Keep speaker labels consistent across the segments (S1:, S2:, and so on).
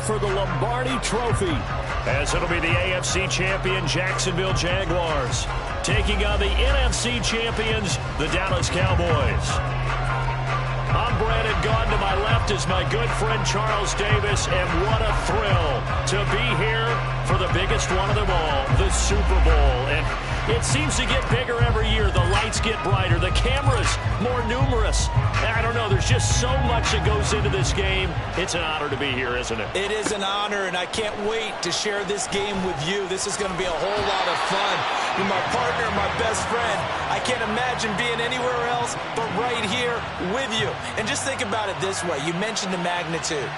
S1: for the Lombardi Trophy, as it'll be the AFC champion Jacksonville Jaguars taking on the NFC champions, the Dallas Cowboys. I'm Brandon Gaudin. To my left is my good friend Charles Davis, and what a thrill to be here for the biggest one of them all, the Super Bowl. And it seems to get bigger every year. The lights get brighter, the cameras more numerous. I don't know, there's just so much that goes into this game. It's an honor to be here, isn't it?
S2: It is an honor, and I can't wait to share this game with you. This is going to be a whole lot of fun. You're my partner, my best friend. I can't imagine being anywhere else but right here with you. And just think about it this way. You mentioned the magnitude.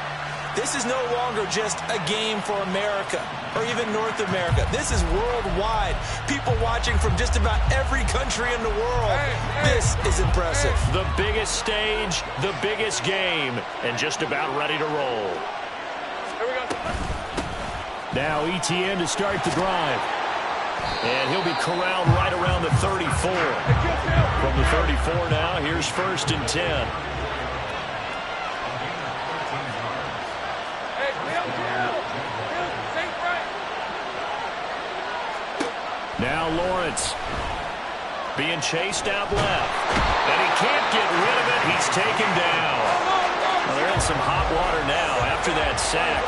S2: This is no longer just a game for America or even North America. This is worldwide. People watching from just about every country in the world. This is impressive.
S1: The biggest stage, the biggest game, and just about ready to roll.
S3: Here we go.
S1: Now ETN to start the drive. And he'll be corralled right around the 34. From the 34 now, here's 1st and 10. Now Lawrence being chased out left. And he can't get rid of it. He's taken down. Well, they're in some hot water now after that sack.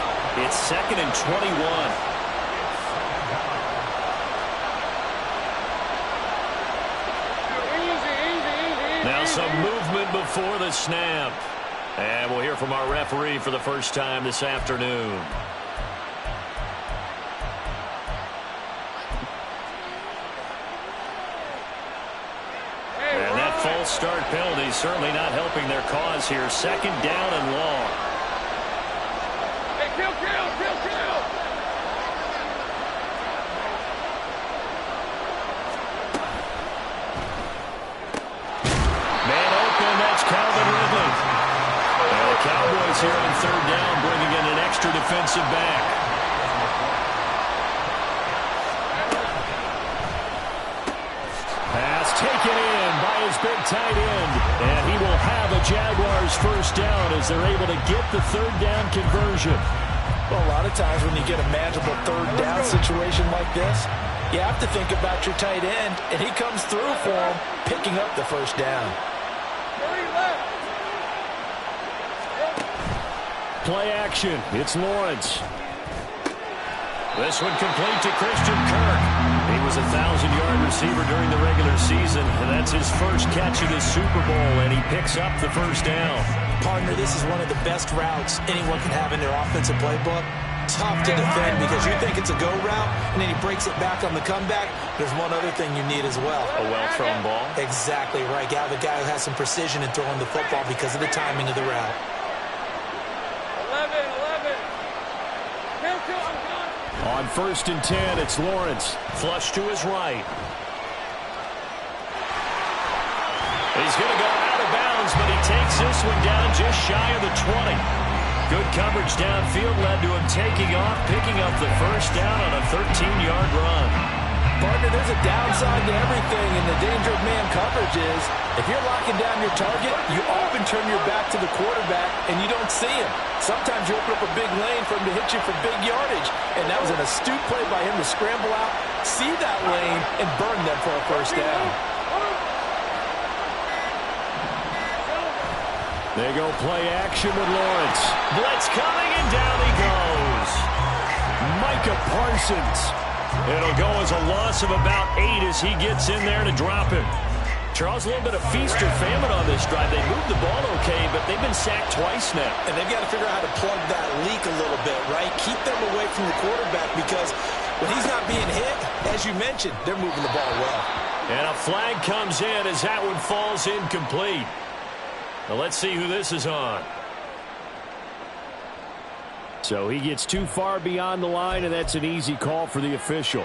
S1: It's 2nd and 21. Now some movement before the snap. And we'll hear from our referee for the first time this afternoon. And that false start penalty certainly not helping their cause here. 2nd down and long.
S3: Hey, kill.
S1: Man open, that's Calvin Ridley. And the Cowboys here on 3rd down, bringing in an extra defensive back. Pass taken in by his big tight end. And he will have a Jaguars 1st down as they're able to get the 3rd down conversion.
S2: Well, a lot of times when you get a manageable 3rd down situation like this, you have to think about your tight end, and he comes through for him, picking up the 1st down.
S1: Play action. It's Lawrence. This one complete to Christian Kirk. He was a 1,000-yard receiver during the regular season, and that's his first catch of this Super Bowl, and he picks up the 1st down.
S2: Partner, this is one of the best routes anyone can have in their offensive playbook. Tough to defend because you think it's a go route, and then he breaks it back on the comeback. There's one other thing you need as well.
S1: A well-thrown ball.
S2: Exactly right. You have a guy who has some precision in throwing the football because of the timing of the route.
S3: 11. Kill.
S1: On 1st and 10, it's Lawrence. Flush to his right. He's going to go out of bounds, but he takes this one down just shy of the 20. Good coverage downfield led to him taking off, picking up the 1st down on a 13-yard run.
S2: Partner, there's a downside to everything, and the danger of man coverage is if you're locking down your target, you often turn your back to the quarterback, and you don't see him. Sometimes you open up a big lane for him to hit you for big yardage, and that was an astute play by him to scramble out, see that lane, and burn them for a 1st down.
S1: They go play action with Lawrence. Blitz coming, and down he goes. Micah Parsons. It'll go as a loss of about 8 as he gets in there to drop him. Charles, a little bit of feast or famine on this drive. They moved the ball okay, but they've been sacked twice now.
S2: And they've got to figure out how to plug that leak a little bit, right? Keep them away from the quarterback because when he's not being hit, as you mentioned, they're moving the ball well.
S1: And a flag comes in as that one falls incomplete. Now let's see who this is on. So he gets too far beyond the line, and that's an easy call for the official.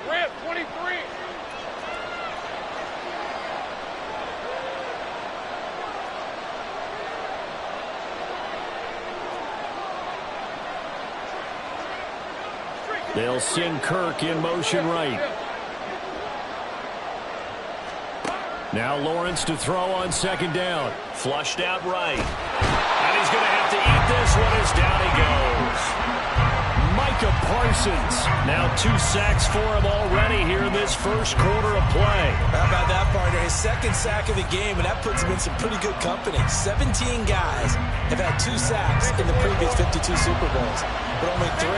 S3: Red 23.
S1: They'll send Kirk in motion right. Now Lawrence to throw on second down. Flushed out right. And he's going to have to eat this one as down he goes. Micah Parsons. Now 2 sacks for him already here in this first quarter of play.
S2: How about that, partner? His second sack of the game, and that puts him in some pretty good company. 17 guys have had 2 sacks in the previous 52 Super Bowls, but only 3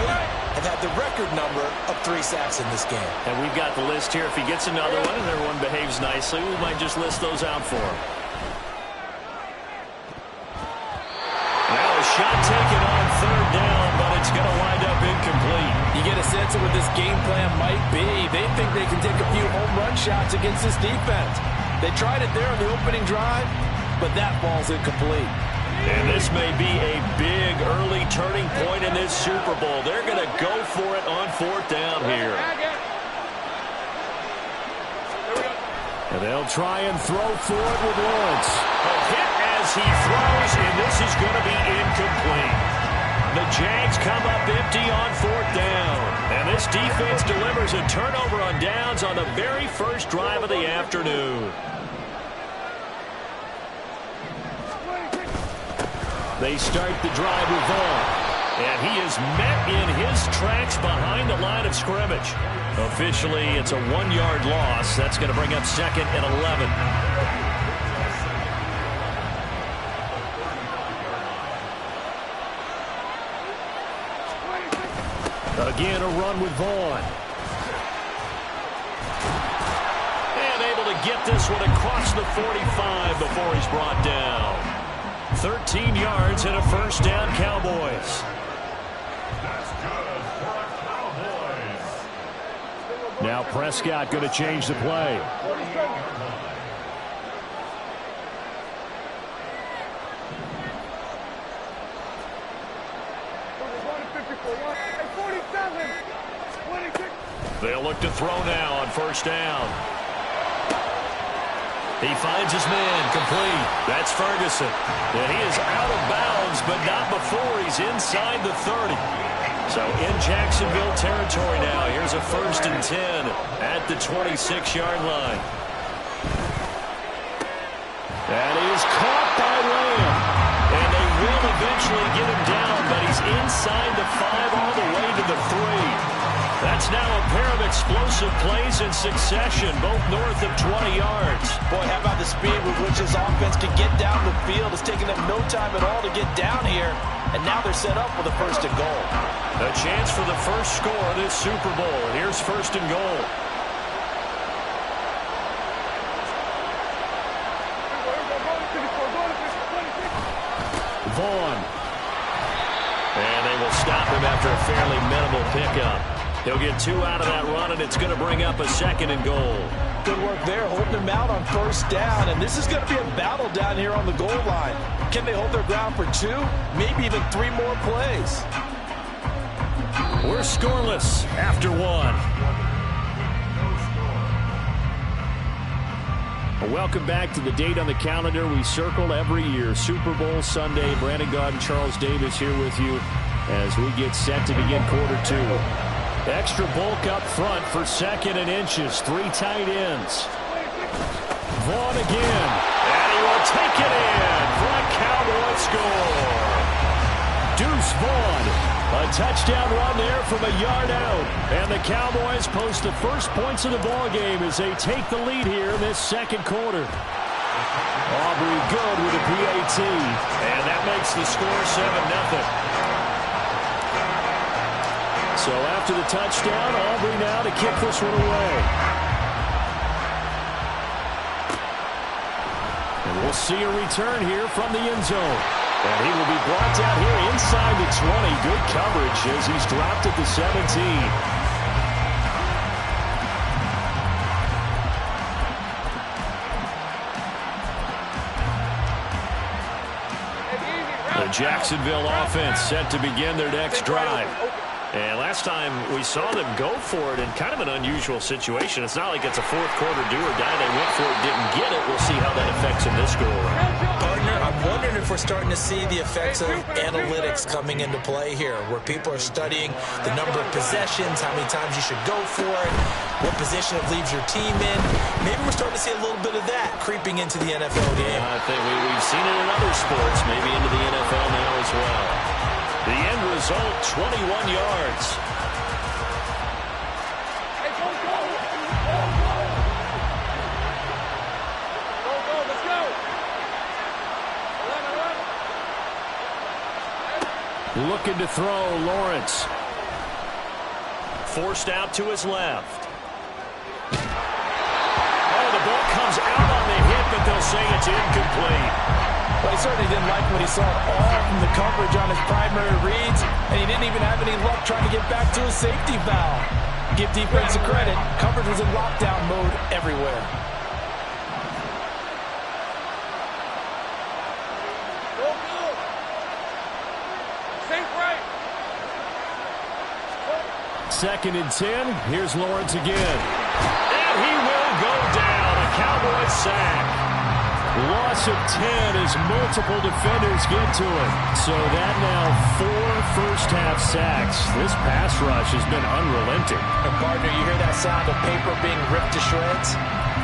S2: have had the record number of 3 sacks in this game.
S1: And we've got the list here. If he gets another one and everyone behaves nicely, we might just list those out for him. Now a shot taken on third down, but it's going to wind up incomplete.
S2: You get a sense of what this game plan might be. They think they can take a few home run shots against this defense. They tried it there on the opening drive, but that ball's incomplete.
S1: And this may be a big early turning point in this Super Bowl. They're going to go for it on fourth down here. And they'll try and throw for it with Lawrence. A hit as he throws, and this is going to be incomplete. The Jags come up empty on fourth down. And this defense delivers a turnover on downs on the very first drive of the afternoon. They start the drive with Vaughn. And he is met in his tracks behind the line of scrimmage. Officially, it's a 1-yard loss. That's going to bring up second and 11. Again, a run with Vaughn. And able to get this one across the 45 before he's brought down. 13 yards and a first down, Cowboys. Now Prescott going to change the play. They'll look to throw now on first down. He finds his man, complete. That's Ferguson. And he is out of bounds, but not before he's inside the 30. So in Jacksonville territory now. Here's a 1st and 10 at the 26-yard line. That is caught by Lamb. And they will eventually get him down, but he's inside the 5 all the way to the 3. That's now a pair of explosive plays in succession, both north of 20 yards.
S2: Boy, how about the speed with which this offense can get down the field? It's taken them no time at all to get down here, and now they're set up with a 1st and goal.
S1: A chance for the first score of this Super Bowl. Here's 1st and goal. Vaughn. And they will stop him after a fairly minimal pickup. He'll get 2 out of that run, and it's going to bring up a 2nd and goal.
S2: Good work there, holding him out on first down, and this is going to be a battle down here on the goal line. Can they hold their ground for 2, maybe even 3 more plays?
S1: We're scoreless after 1. Welcome back to the date on the calendar we circle every year. Super Bowl Sunday. Brandon Gaud and Charles Davis here with you as we get set to begin quarter 2. Extra bulk up front for 2nd and inches. 3 tight ends. Vaughn again. And he will take it in for a Cowboy score. Deuce Vaughn. A touchdown run there from a yard out. And the Cowboys post the first points of the ballgame as they take the lead here in this 2nd quarter. Aubrey good with a PAT. And that makes the score 7-0. So after the touchdown, Aubrey now to kick this one away. And we'll see a return here from the end zone. And he will be brought down here inside the 20. Good coverage as he's dropped at the 17. The Jacksonville offense set to begin their next drive. And last time we saw them go for it in kind of an unusual situation. It's not like it's a 4th quarter do or die. They went for it, didn't get it. We'll see how that affects them this go around.
S2: Partner, I'm wondering if we're starting to see the effects of analytics coming into play here, where people are studying the number of possessions, how many times you should go for it, what position it leaves your team in. Maybe we're starting to see a little bit of that creeping into the NFL game.
S1: I think we've seen it in other sports, maybe into the NFL now as well. The end result, 21 yards.
S3: Hey, go, go! Go, go! Go, go, let's go! 11.
S1: Looking to throw, Lawrence. Forced out to his left. Oh, the ball comes out on the hit, but they'll say it's incomplete.
S2: Well, he certainly didn't like what he saw all from the coverage on his primary reads, and he didn't even have any luck trying to get back to his safety valve. Give defense credit. Coverage was in lockdown mode everywhere.
S3: Go, go! Safe right!
S1: 2nd and 10. Here's Lawrence again. And he will go down. A Cowboy sack. Loss of 10 as multiple defenders get to it. So that now 4 first-half sacks. This pass rush has been unrelenting.
S2: And partner, you hear that sound of paper being ripped to shreds?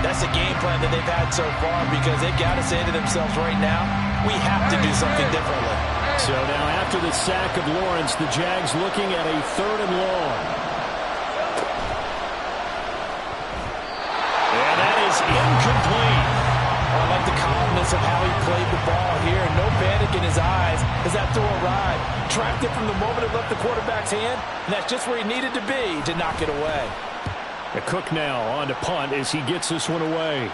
S2: That's a game plan that they've had so far because they've got to say to themselves right now, we have to do something differently.
S1: So now after the sack of Lawrence, the Jags looking at a 3rd and long. And that is incomplete.
S2: I like the calmness of how he played the ball here. No panic in his eyes as that throw arrived. Tracked it from the moment it left the quarterback's hand, and that's just where he needed to be to knock it away.
S1: A Cook now on to punt as he gets this one away.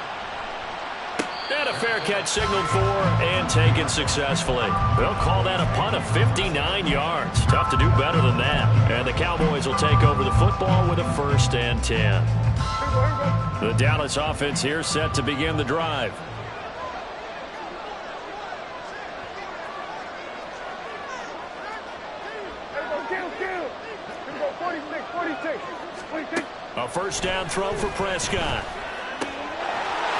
S1: And a fair catch signaled for and taken successfully. They'll call that a punt of 59 yards. Tough to do better than that. And the Cowboys will take over the football with a 1st and 10. The Dallas offense here set to begin the drive. A 1st down throw for Prescott.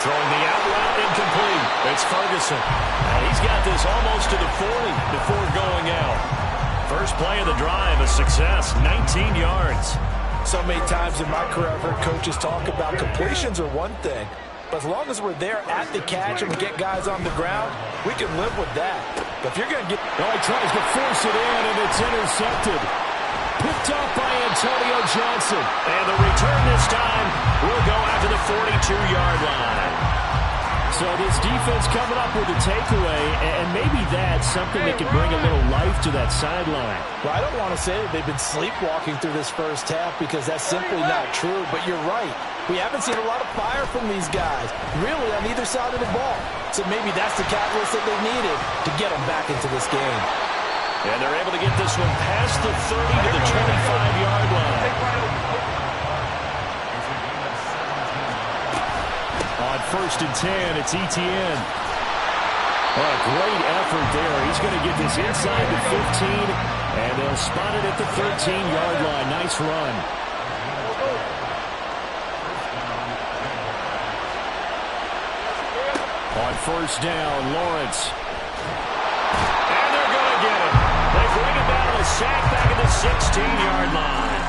S1: Throwing the out route incomplete. It's Ferguson. And he's got this almost to the 40 before going out. First play of the drive, a success, 19 yards.
S2: So many times in my career, I've heard coaches talk about completions are one thing. But as long as we're there at the catch and we get guys on the ground, we can live with that. But if you're going to get...
S1: Oh, he tries to force it in, and it's intercepted. Picked up by Antonio Johnson. And the return this time will go out to the 42-yard line. So this defense coming up with a takeaway, and maybe that's something that can bring a little life to that sideline.
S2: Well, I don't want to say that they've been sleepwalking through this first half because that's simply not true, but you're right. We haven't seen a lot of fire from these guys, really on either side of the ball. So maybe that's the catalyst that they needed to get them back into this game.
S1: And they're able to get this one past the 30 to the 25-yard line. On 1st and 10, it's Etienne. Oh, a great effort there. He's going to get this inside the 15, and they'll spot it at the 13-yard line. Nice run. On 1st down, Lawrence. And they're going to get him. They bring him down to a sack back at the 16-yard line.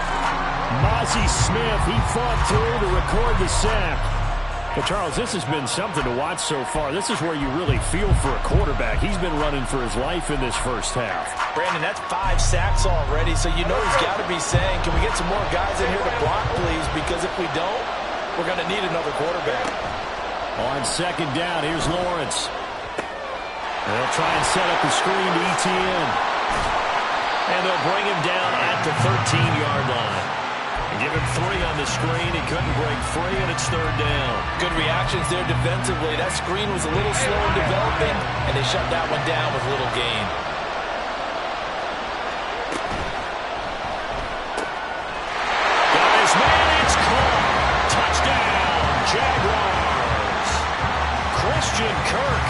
S1: Mozzie Smith, he fought through to record the sack. But, Charles, this has been something to watch so far. This is where you really feel for a quarterback. He's been running for his life in this first half.
S2: Brandon, that's 5 sacks already, so you know he's got to be saying, can we get some more guys in here to block, please? Because if we don't, we're going to need another quarterback.
S1: On 2nd down, here's Lawrence. They'll try and set up the screen to Etienne. And they'll bring him down at the 13-yard line. Give him 3 on the screen. He couldn't break free, and it's 3rd down.
S2: Good reactions there defensively. That screen was a little slow in developing, and they shut that one down with little gain.
S1: Got his man. It's caught. Touchdown, Jaguars. Christian Kirk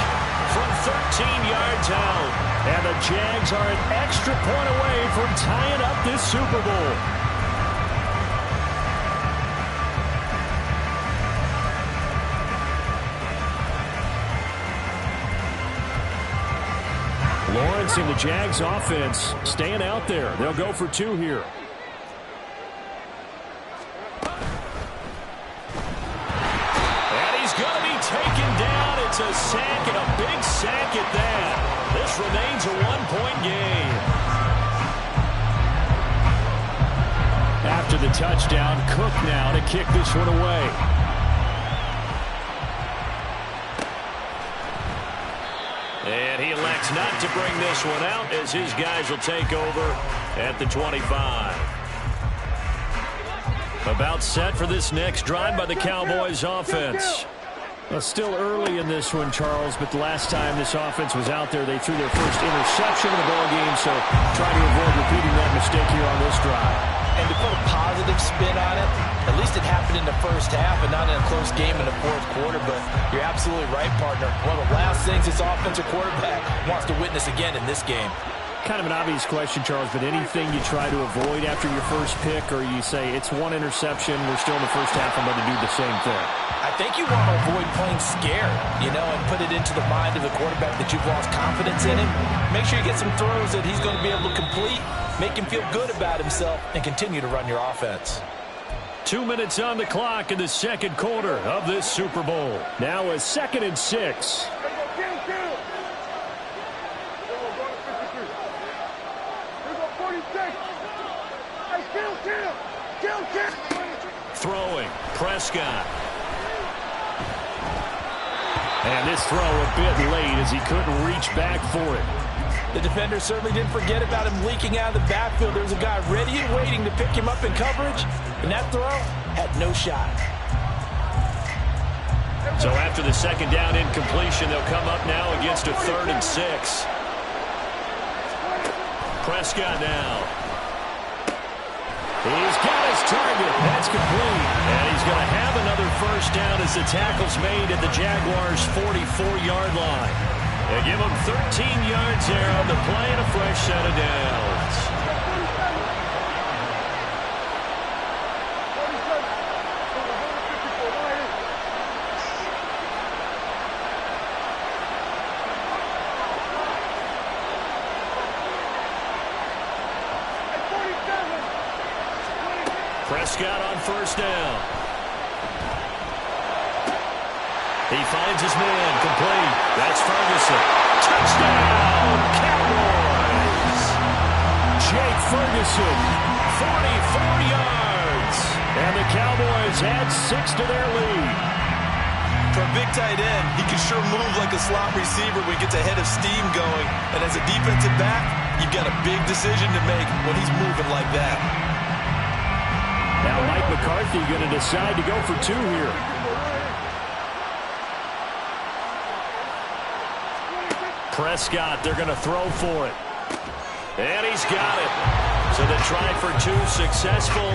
S1: from 13 yards out. And the Jags are an extra point away from tying up this Super Bowl. Lawrence and the Jags offense staying out there. They'll go for 2 here. And he's going to be taken down. It's a sack, and a big sack at that. This remains a one-point game. After the touchdown, Cook now to kick this one away. And he elects not to bring this one out as his guys will take over at the 25. About set for this next drive by the Cowboys offense. Well, still early in this one, Charles, but the last time this offense was out there, they threw their first interception of the ballgame, so try to avoid repeating that mistake here on this drive.
S2: And to put a positive spin on it, at least it happened in the first half and not in a close game in the fourth quarter, but you're absolutely right, partner. One of the last things this offensive quarterback wants to witness again in this game.
S1: Kind of an obvious question, Charles, but anything you try to avoid after your first pick, or you say it's one interception, we're still in the first half, I'm going to do the same thing?
S2: I think you want to avoid playing scared, and put it into the mind of the quarterback that you've lost confidence in him. Make sure you get some throws that he's going to be able to complete, make him feel good about himself, and continue to run your offense.
S1: 2 minutes on the clock in the second quarter of this Super Bowl. Now a 2nd and 6. Throwing, Prescott. And this throw a bit late as he couldn't reach back for it.
S2: The defender certainly didn't forget about him leaking out of the backfield. There's a guy ready and waiting to pick him up in coverage, and that throw had no shot.
S1: So after the second down incompletion, they'll come up now against a 3rd and 6. Prescott now. He's got his target. That's complete. And he's going to have another first down as the tackle's made at the Jaguars' 44-yard line. They give him 13 yards there on the play and a fresh set of downs. Prescott on first down. He finds his man, complete. That's Ferguson. Touchdown, Cowboys! Jake Ferguson, 44 yards. And the Cowboys add 6 to their lead.
S2: For a big tight end, he can sure move like a slot receiver when he gets a head of steam going. And as a defensive back, you've got a big decision to make when he's moving like that.
S1: Now Mike McCarthy going to decide to go for 2 here. Prescott, they're going to throw for it. And he's got it. So the try for 2 successful.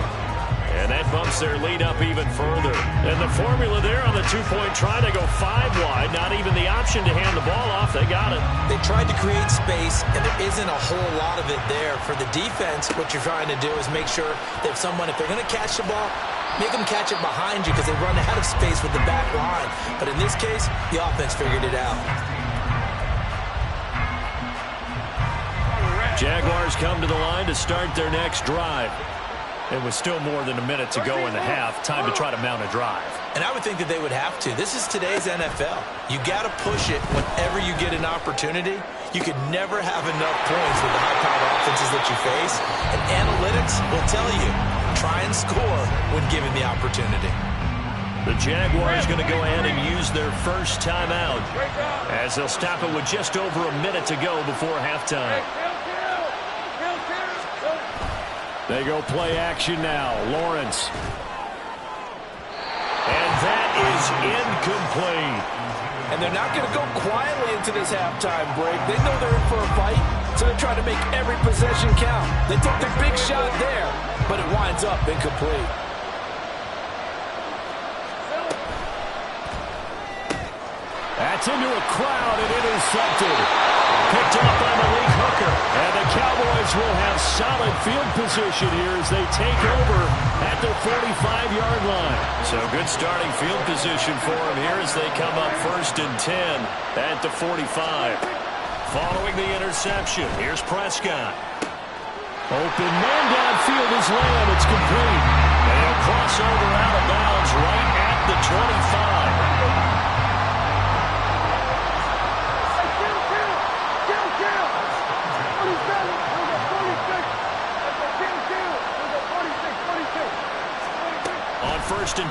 S1: And that bumps their lead up even further. And the formula there on the 2-point try to go 5 wide. Not even the option to hand the ball off. They got it.
S2: They tried to create space, and there isn't a whole lot of it there. For the defense, what you're trying to do is make sure that if they're going to catch the ball, make them catch it behind you because they run out of space with the back line. But in this case, the offense figured it out.
S1: Jaguars come to the line to start their next drive. And with still more than a minute to go in the half, time to try to mount a drive.
S2: And I would think that they would have to. This is today's NFL. You got to push it whenever you get an opportunity. You could never have enough points with the high-powered offenses that you face. And analytics will tell you, try and score when given the opportunity.
S1: The Jaguars going to go ahead and use their first timeout as they'll stop it with just over a minute to go before halftime. They go play action now. Lawrence. And that is incomplete.
S2: And they're not going to go quietly into this halftime break. They know they're in for a fight, so they're trying to make every possession count. They took their big shot there, but it winds up incomplete.
S1: That's into a crowd and intercepted. Picked up by Malik Hooker. And the Cowboys will have solid field position here as they take over at the 45-yard line. So good starting field position for them here as they come up 1st and 10 at the 45. Following the interception, here's Prescott. Open man downfield is Lamb. It's complete. And he'll cross over out of bounds right at the 25.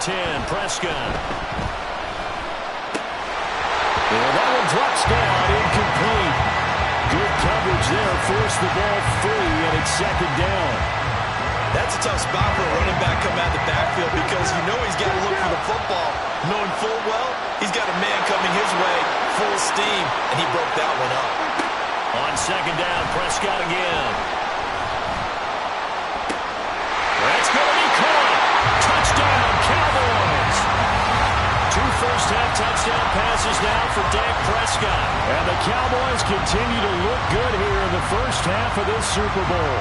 S1: 10, Prescott. And that one drops down, incomplete. Good coverage there, forced the ball free, and it's second down.
S2: That's a tough spot for a running back coming out of the backfield because you know he's got to look for the football, knowing full well he's got a man coming his way, full steam, and he broke that one up.
S1: On second down, Prescott again. That's going to be caught. Touchdown, Cowboys. 2 first-half touchdown passes now for Dak Prescott. And the Cowboys continue to look good here in the first half of this Super Bowl.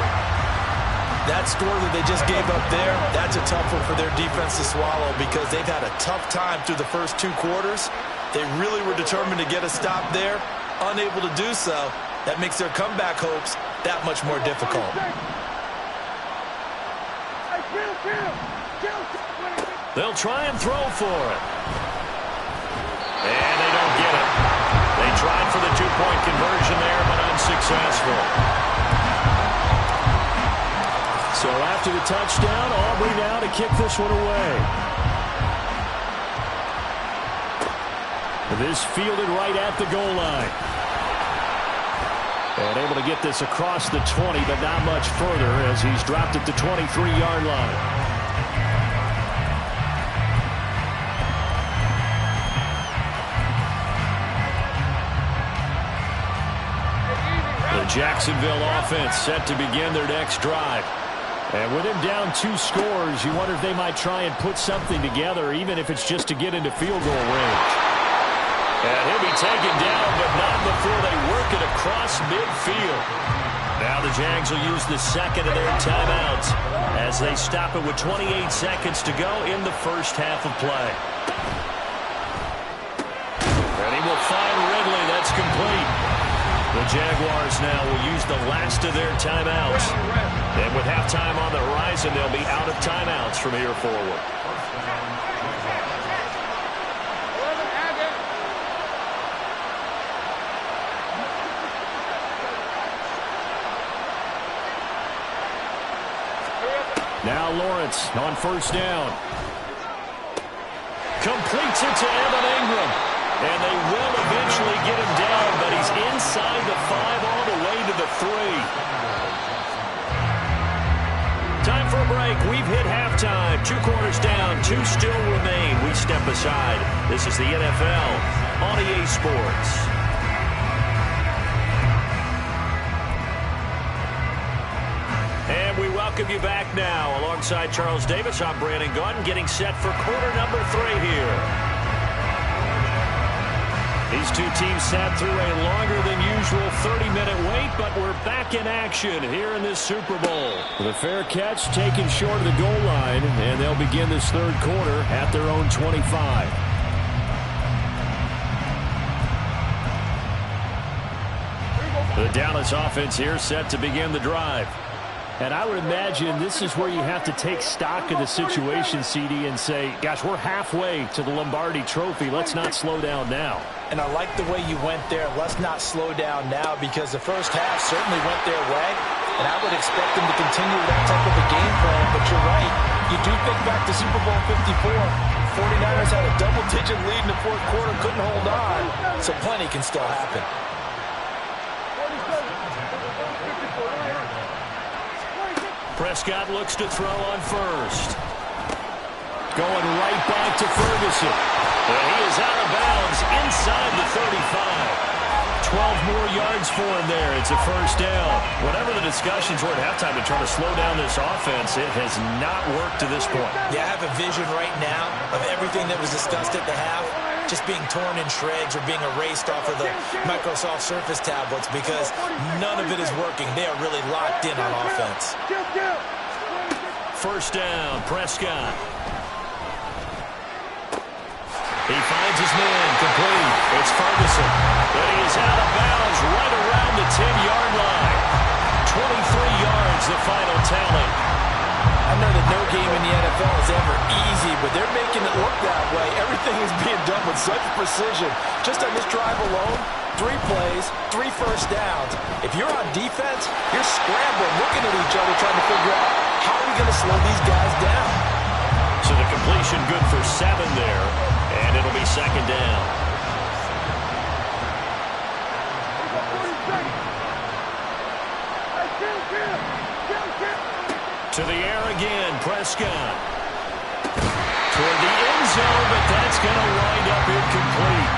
S2: That score that they just gave up there, that's a tough one for their defense to swallow because they've had a tough time through the first 2 quarters. They really were determined to get a stop there, unable to do so. That makes their comeback hopes that much more difficult.
S1: They'll try and throw for it. And they don't get it. They tried for the 2-point conversion there, but unsuccessful. So after the touchdown, Aubrey now to kick this one away. This fielded right at the goal line. And able to get this across the 20, but not much further as he's dropped at the 23-yard line. The Jacksonville offense set to begin their next drive. And with him down 2 scores, you wonder if they might try and put something together, even if it's just to get into field goal range. And he'll be taken down, but not before they work it across midfield. Now the Jags will use the second of their timeouts as they stop it with 28 seconds to go in the first half of play. And he will find Ridley. That's complete. The Jaguars now will use the last of their timeouts. And with halftime on the horizon, they'll be out of timeouts from here forward. Now Lawrence on first down. Completes it to Evan Ingram. And they will eventually get him down, but he's inside the 5 all the way to the 3. Time for a break. We've hit halftime. 2 quarters down. 2 still remain. We step aside. This is the NFL on EA Sports. And we welcome you back now. Alongside Charles Davis, I'm Brandon Gaudin, getting set for quarter number 3 here. These 2 teams sat through a longer than usual 30-minute wait, but we're back in action here in this Super Bowl. The fair catch taken short of the goal line, and they'll begin this third quarter at their own 25. The Dallas offense here set to begin the drive. And I would imagine this is where you have to take stock of the situation, CD, and say, gosh, we're halfway to the Lombardi Trophy. Let's not slow down now.
S2: And I like the way you went there. Let's not slow down now because the first half certainly went their way. And I would expect them to continue that type of a game plan. But you're right. You do think back to Super Bowl 54. 49ers had a double-digit lead in the fourth quarter, couldn't hold on. So plenty can still happen.
S1: Prescott looks to throw on first. Going right back to Ferguson. And he is out of bounds inside the 35. 12 more yards for him there. It's a first down. Whatever the discussions were at halftime to try to slow down this offense, it has not worked to this point.
S2: Yeah, I have a vision right now of everything that was discussed at the half just being torn in shreds or being erased off of the Microsoft Surface tablets because none of it is working. They are really locked in on offense.
S1: First down, Prescott. He finds his man, complete. It's Ferguson. But he is out of bounds right around the 10-yard line. 23 yards, the final tally.
S2: I know that no game in the NFL is ever easy, but they're making it look that way. Everything is being done with such precision. Just on this drive alone, 3 plays, 3 first downs. If you're on defense, you're scrambling, looking at each other, trying to figure out how are we going to slow these guys down.
S1: So the completion good for 7 there, and it'll be second down. To the air again, Prescott. Toward the end zone, but that's going to wind up incomplete.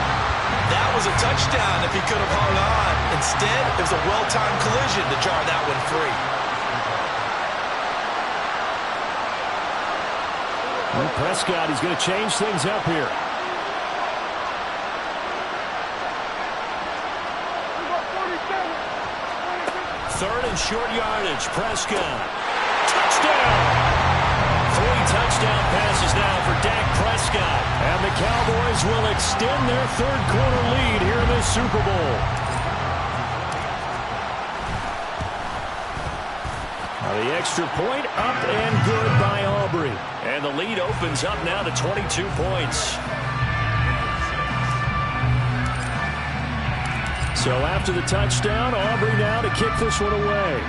S2: That was a touchdown if he could have hung on. Instead, it was a well-timed collision to jar that one free.
S1: Well, Prescott, he's going to change things up here. Third and short yardage, Prescott. Touchdown! 3 touchdown passes now for Dak Prescott. And the Cowboys will extend their third-quarter lead here in the Super Bowl. Now the extra point up and good by Aubrey. And the lead opens up now to 22 points. So after the touchdown, Aubrey now to kick this one away.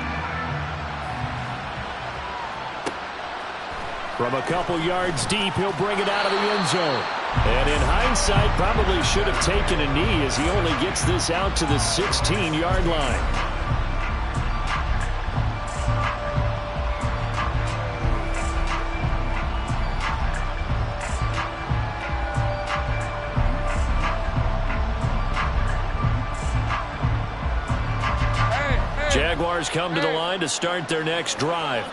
S1: From a couple yards deep, he'll bring it out of the end zone. And in hindsight, probably should have taken a knee as he only gets this out to the 16-yard line. Jaguars come to the line to start their next drive.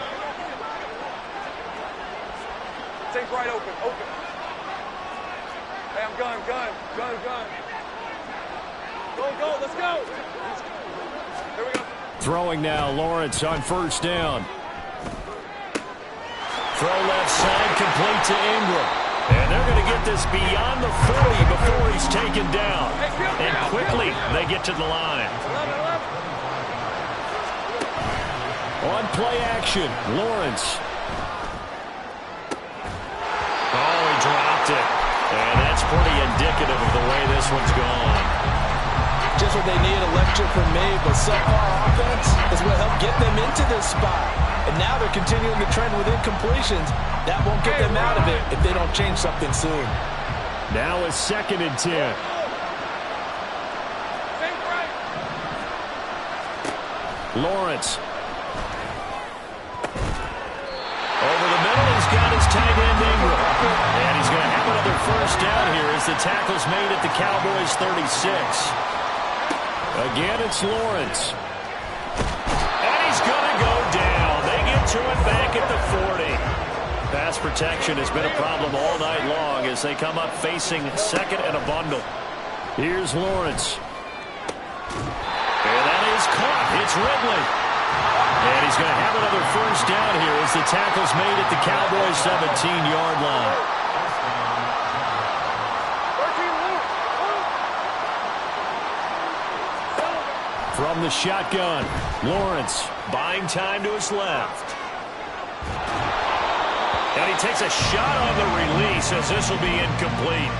S3: Take right open. Hey, I'm gun. Go, let's go. Here we go.
S1: Throwing now, Lawrence on first down. Throw left side, complete to Ingram. And they're going to get this beyond the 40 before he's taken down. And quickly, they get to the line. On play action, Lawrence. Oh, he dropped it. And that's pretty indicative of the way this one's gone.
S2: Just what they need, a lecture from me, but so far offense is what helped get them into this spot. And now they're continuing the trend with incompletions. That won't get them out of it if they don't change something soon.
S1: Now a 2nd and 10. Lawrence. Over the middle, he's got his tight end Ingram. And he's going to have another first down here as the tackle's made at the Cowboys 36. Again, it's Lawrence. And he's going to go down. They get to it back at the 40. Pass protection has been a problem all night long as they come up facing 2nd and a bundle. Here's Lawrence. And that is caught. It's Ridley. And he's going to have another first down here as the tackle's made at the Cowboys 17-yard line. From the shotgun, Lawrence buying time to his left. And he takes a shot on the release as this will be incomplete.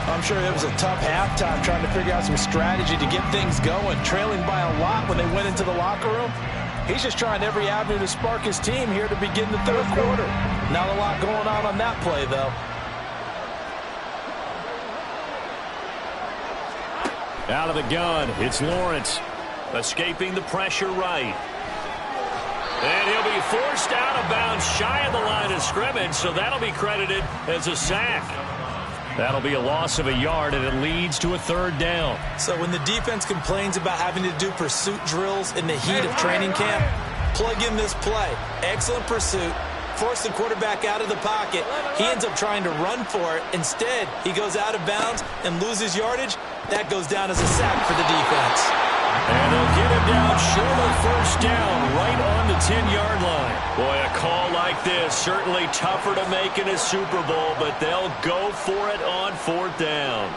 S2: I'm sure it was a tough halftime trying to figure out some strategy to get things going. Trailing by a lot when they went into the locker room. He's just trying every avenue to spark his team here to begin the third quarter. Not a lot going on that play, though.
S1: Out of the gun, it's Lawrence. Escaping the pressure right. And he'll be forced out of bounds shy of the line of scrimmage, so that'll be credited as a sack. That'll be a loss of a yard, and it leads to a 3rd down.
S2: So when the defense complains about having to do pursuit drills in the heat of training camp, plug in this play. Excellent pursuit. Force the quarterback out of the pocket. He ends up trying to run for it. Instead, he goes out of bounds and loses yardage. That goes down as a sack for the defense.
S1: And they'll get him down short of first down right on the 10-yard line. Boy, a call like this, certainly tougher to make in a Super Bowl, but they'll go for it on 4th down.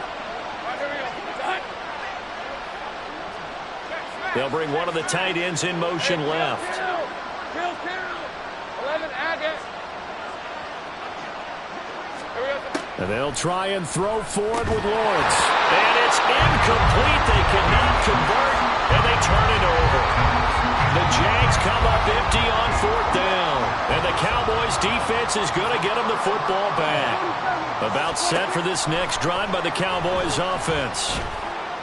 S1: They'll bring one of the tight ends in motion left.
S3: 11 Agate.
S1: And they'll try and throw forward with Lawrence. And it's incomplete. They cannot convert, and they turn it over. The Jags come up empty on 4th down. And the Cowboys his defense is going to get him the football back. About set for this next drive by the Cowboys offense.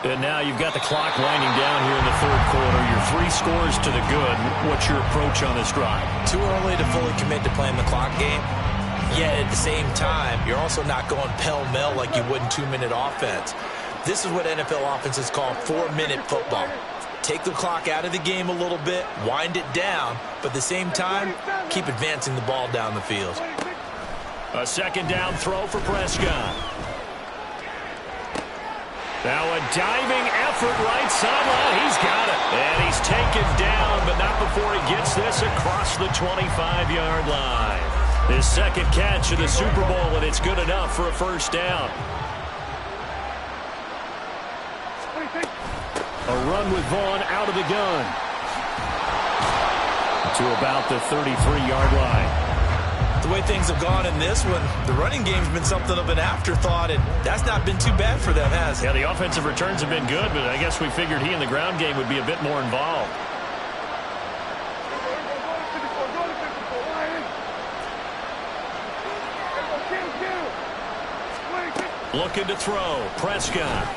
S1: And now you've got the clock winding down here in the third quarter. You're 3 scores to the good. What's your approach on this drive?
S2: Too early to fully commit to playing the clock game. Yet at the same time, you're also not going pell-mell like you would in 2-minute offense. This is what NFL offenses call 4-minute football. Take the clock out of the game a little bit, wind it down, but at the same time, keep advancing the ball down the field.
S1: A second down throw for Prescott. Now a diving effort right sideline. He's got it. And he's taken down, but not before he gets this across the 25-yard line. His second catch in the Super Bowl, and it's good enough for a first down. A run with Vaughn out of the gun. To about the 33-yard line.
S2: The way things have gone in this one, the running game's been something of an afterthought, and that's not been too bad for them, has it?
S1: Yeah, the offensive returns have been good, but I guess we figured he in the ground game would be a bit more involved. Looking to throw. Prescott.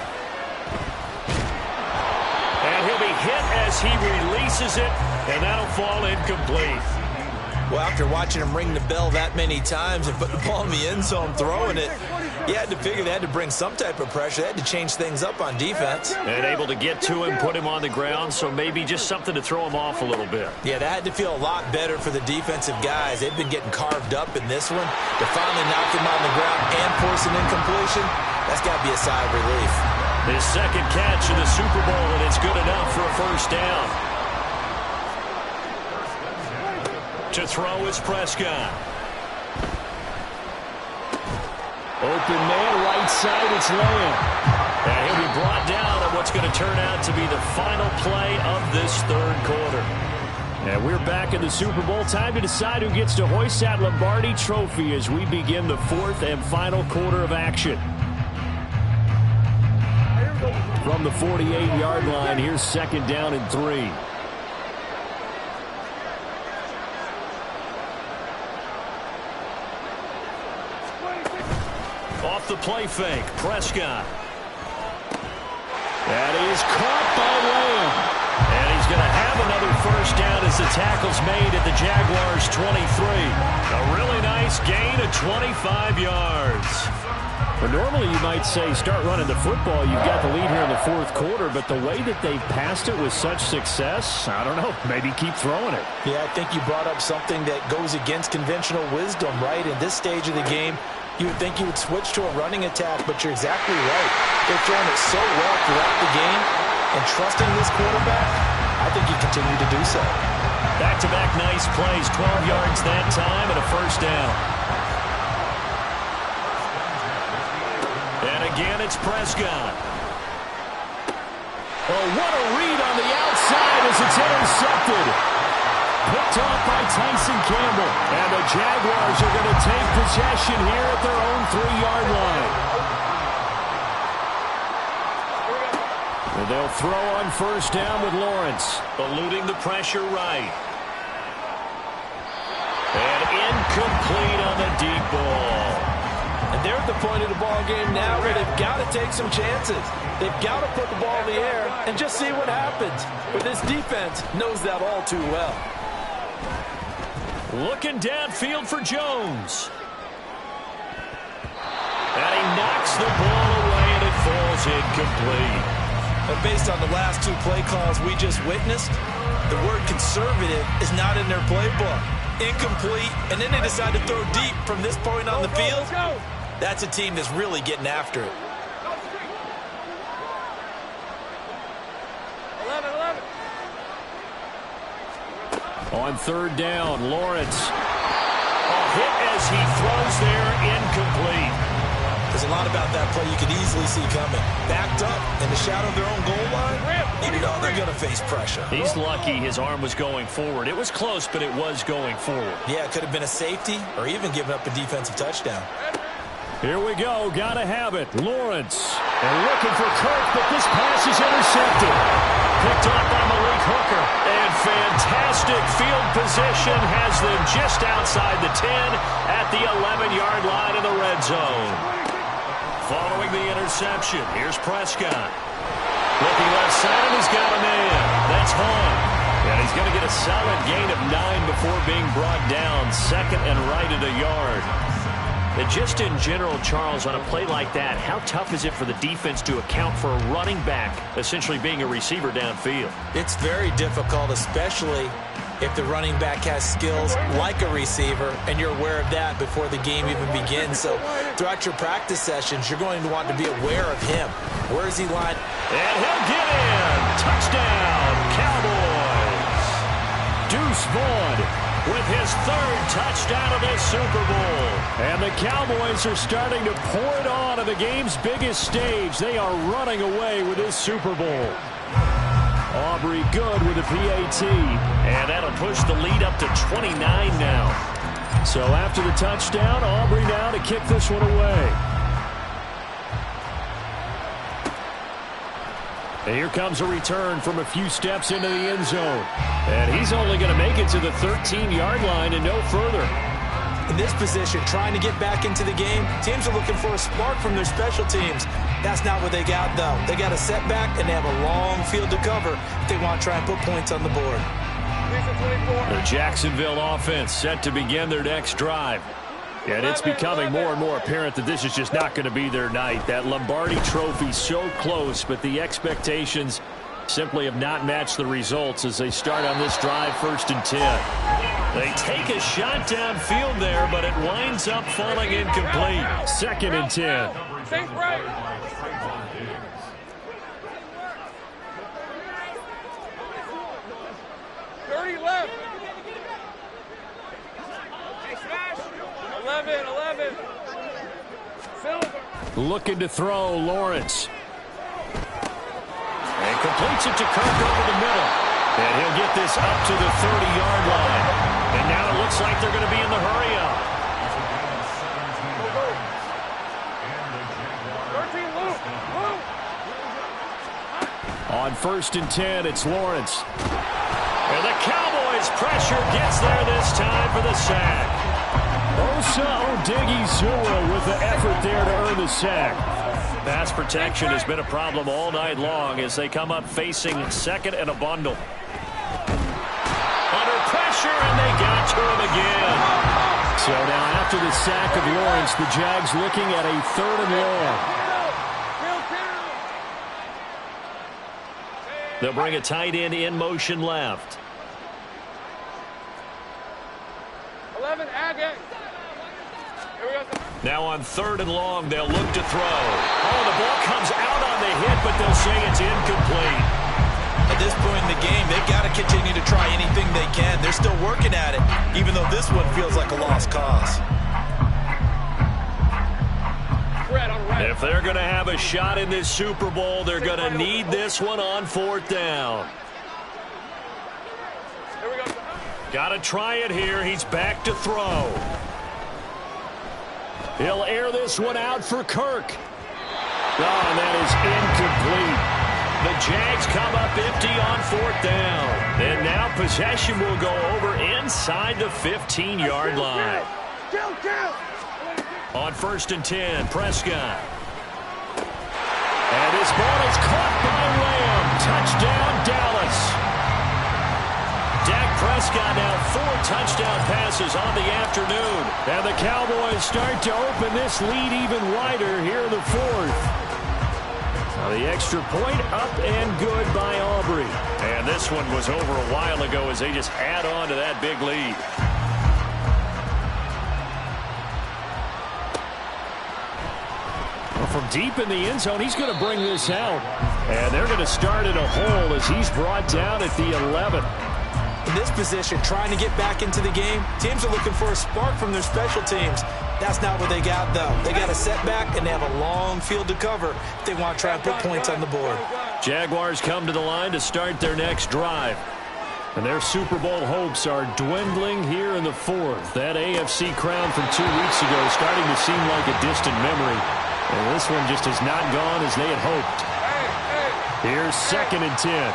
S1: And he'll be hit as he releases it, and that'll fall incomplete.
S2: Well, after watching him ring the bell that many times and put the ball in the end zone throwing it, you had to figure they had to bring some type of pressure. They had to change things up on defense.
S1: And able to get to him, put him on the ground, so maybe just something to throw him off a little bit.
S2: Yeah, that had to feel a lot better for the defensive guys. They've been getting carved up in this one. To finally knock him on the ground and force an incompletion, that's got to be a sigh of relief.
S1: His second catch in the Super Bowl, and it's good enough for a first down. To throw is Prescott. Open man, right side, it's Lamb. And he'll be brought down on what's going to turn out to be the final play of this third quarter. And we're back in the Super Bowl. Time to decide who gets to hoist that Lombardi trophy as we begin the fourth and final quarter of action. From the 48-yard line, here's second down and 3. Off the play fake, Prescott. That is caught by Lamb. And he's going to have another first down as the tackle's made at the Jaguars' 23. A really nice gain of 25 yards. Well, normally you might say start running the football. You've got the lead here in the fourth quarter, but the way that they've passed it with such success, I don't know, maybe keep throwing it.
S2: Yeah, I think you brought up something that goes against conventional wisdom, right? In this stage of the game, you would think you would switch to a running attack, but you're exactly right. They're throwing it so well throughout the game, and trusting this quarterback, I think you continue to do so.
S1: Back-to-back nice plays, 12 yards that time, and a first down. And again, it's Prescott. Oh, what a read on the outside as it's intercepted. Picked off by Tyson Campbell. And the Jaguars are going to take possession here at their own 3-yard line. And they'll throw on first down with Lawrence. Eluding the pressure right. And incomplete on the deep ball.
S2: And they're at the point of the ball game now where they've got to take some chances. They've got to put the ball in the air and just see what happens. But this defense knows that all too well.
S1: Looking downfield for Jones. And he knocks the ball away, and it falls incomplete.
S2: But based on the last 2 play calls we just witnessed, the word conservative is not in their playbook. Incomplete, and then they decide to throw deep from this point on the field. That's a team that's really getting after it.
S3: 11.
S1: On third down, Lawrence. A hit as he throws there, incomplete.
S2: There's a lot about that play you could easily see coming. Backed up in the shadow of their own goal line, you know they're going to face pressure.
S1: He's lucky his arm was going forward. It was close, but it was going forward.
S2: Yeah, it could have been a safety or even given up a defensive touchdown.
S1: Here we go. Got to have it. Lawrence. And looking for Kirk, but this pass is intercepted. Picked off by Malik Hooker. And fantastic Fantastic field position has them just outside the 10 at the 11-yard line in the red zone. Following the interception, here's Prescott. Looking left side, he's got a man. That's Hahn. And he's going to get a solid gain of 9 before being brought down. Second and right at a yard. And just in general, Charles, on a play like that, how tough is it for the defense to account for a running back essentially being a receiver downfield?
S2: It's very difficult, especially if the running back has skills like a receiver, and you're aware of that before the game even begins. So throughout your practice sessions, you're going to want to be aware of him. Where is he lined?
S1: And he'll get in. Touchdown, Cowboys. Deuce Vaughn with his third touchdown of this Super Bowl. And the Cowboys are starting to pour it on at the game's biggest stage. They are running away with this Super Bowl. Aubrey good with a PAT. And that'll push the lead up to 29 now. So after the touchdown, Aubrey now to kick this one away. And here comes a return from a few steps into the end zone. And he's only going to make it to the 13-yard line and no further.
S2: In this position, trying to get back into the game, teams are looking for a spark from their special teams. That's not what they got, though. They got a setback, and they have a long field to cover if they want to try and put points on the board.
S1: The Jacksonville offense set to begin their next drive. And it's becoming more and more apparent that this is just not going to be their night. That Lombardi trophy so close, but the expectations simply have not matched the results as they start on this drive, 1st and 10. They take a shot downfield there, but it winds up falling incomplete. 2nd and 10.
S3: Think right. Left. 11.
S1: Looking to throw, Lawrence. And completes it to Kirk over the middle. And he'll get this up to the 30-yard line. And now it looks like they're going to be in the hurry-up.
S3: 13, Luke.
S1: On 1st and 10, it's Lawrence. And the Cowboys' pressure gets there this time for the sack. Osa Odighizuwa with the effort there to earn the sack. Pass protection has been a problem all night long as they come up facing 2nd and a bundle. Under pressure, and they got to him again. So now after the sack of Lawrence, the Jags looking at a 3rd and long. They'll bring a tight end in motion left.
S3: 11, Agate.
S1: Now on 3rd and long, they'll look to throw. Oh, the ball comes out on the hit, but they'll say it's incomplete.
S2: At this point in the game, they've got to continue to try anything they can. They're still working at it, even though this one feels like a lost cause.
S1: If they're going to have a shot in this Super Bowl, they're going to need this one on 4th down. Got to try it here. He's back to throw. He'll air this one out for Kirk. Oh, and that is incomplete. The Jags come up empty on 4th down. And now possession will go over inside the 15-yard line. On 1st and 10, Prescott. And this ball is caught by Lamb. Touchdown, Dallas. Dak Prescott now 4 touchdown passes on the afternoon. And the Cowboys start to open this lead even wider here in the 4th. Now the extra point up and good by Aubrey. And this one was over a while ago as they just add on to that big lead. Well, from deep in the end zone, he's going to bring this out. And they're going to start in a hole as he's brought down at the 11.
S2: In this position, trying to get back into the game, teams are looking for a spark from their special teams. That's not what they got, though. They got a setback, and they have a long field to cover if they want to try and put points on the board.
S1: Jaguars come to the line to start their next drive. And their Super Bowl hopes are dwindling here in the 4th. That AFC crown from 2 weeks ago is starting to seem like a distant memory. And this one just has not gone as they had hoped. Here's 2nd and 10.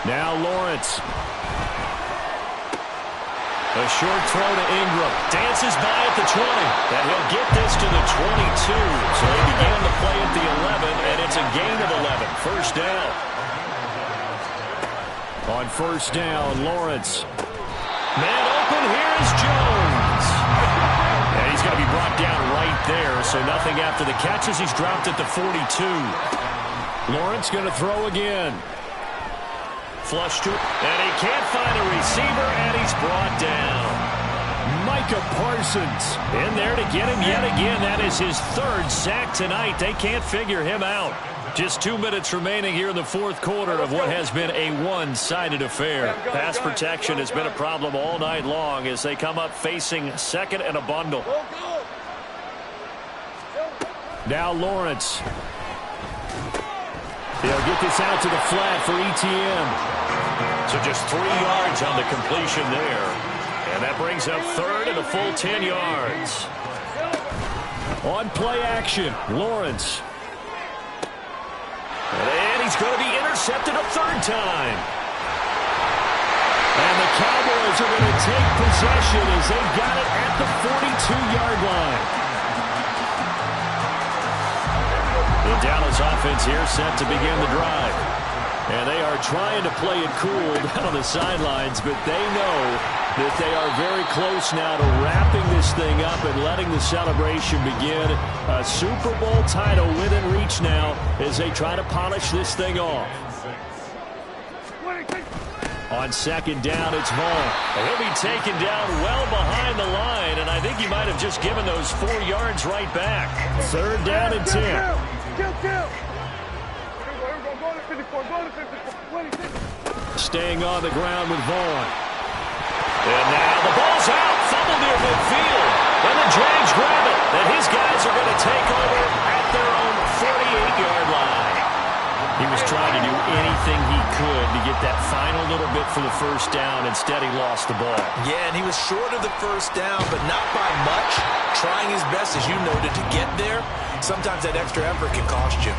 S1: Now Lawrence. A short throw to Ingram. Dances by at the 20. And he'll get this to the 22. So they began to play at the 11, and it's a gain of 11. First down. On first down, Lawrence. Man open, here's Jones. And he's going to be brought down right there, so nothing after the catches. He's dropped at the 42. Lawrence going to throw again. Flush to, and he can't find a receiver, and he's brought down. Micah Parsons in there to get him yet again. That is his third sack tonight. They can't figure him out. Just 2 minutes remaining here in the fourth quarter of what has been a one-sided affair. Pass protection has been a problem all night long as they come up facing second and a bundle. Now Lawrence. He'll get this out to the flat for ETN. So just 3 yards on the completion there. And that brings up third and a full 10 yards. On play action, Lawrence. And he's going to be intercepted a third time. And the Cowboys are going to take possession as they've got it at the 42-yard line. The Dallas offense here set to begin the drive. And they are trying to play it cool down on the sidelines, but they know that they are very close now to wrapping this thing up and letting the celebration begin. A Super Bowl title within reach now as they try to polish this thing off. On second down, it's Vaughn. He'll be taken down well behind the line, and I think he might have just given those 4 yards right back. Third down and 10. Staying on the ground with Vaughn. And now the ball's out. Fumble near midfield. And the Jags grab it. And his guys are going to take over at their own 48-yard line. He was trying to do anything he could to get that final little bit for the first down. Instead, he lost the ball.
S2: Yeah, and he was short of the first down, but not by much. Trying his best, as you noted, to get there. Sometimes that extra effort can cost you.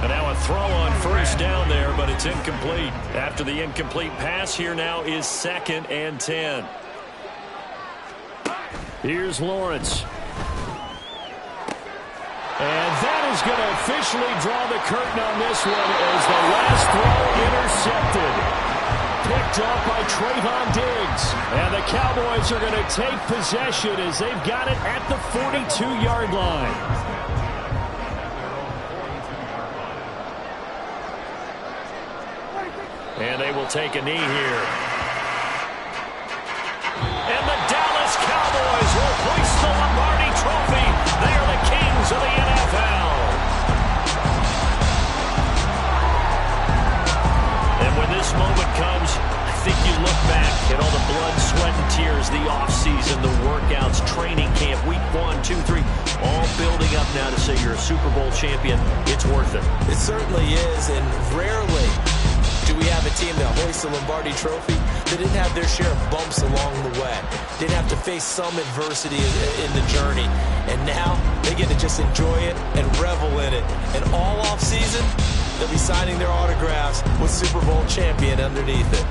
S1: And now a throw on first down there, but it's incomplete. After the incomplete pass, here now is second and 10. Here's Lawrence. And that is going to officially draw the curtain on this one as the last throw intercepted. Picked off by Trayvon Diggs. And the Cowboys are going to take possession as they've got it at the 42-yard line. And they will take a knee here. And the Dallas Cowboys will hoist the Lombardi Trophy. They are the kings of the NFL. And when this moment comes, I think you look back at all the blood, sweat, and tears, the offseason, the workouts, training camp, week 1, 2, 3, all building up now to say you're a Super Bowl champion. It's worth it.
S2: It certainly is, and rarely do we have a team that hoists the Lombardi Trophy that didn't have their share of bumps along the way, didn't have to face some adversity in the journey, and now they get to just enjoy it and revel in it. And all off season, they'll be signing their autographs with Super Bowl champion underneath it.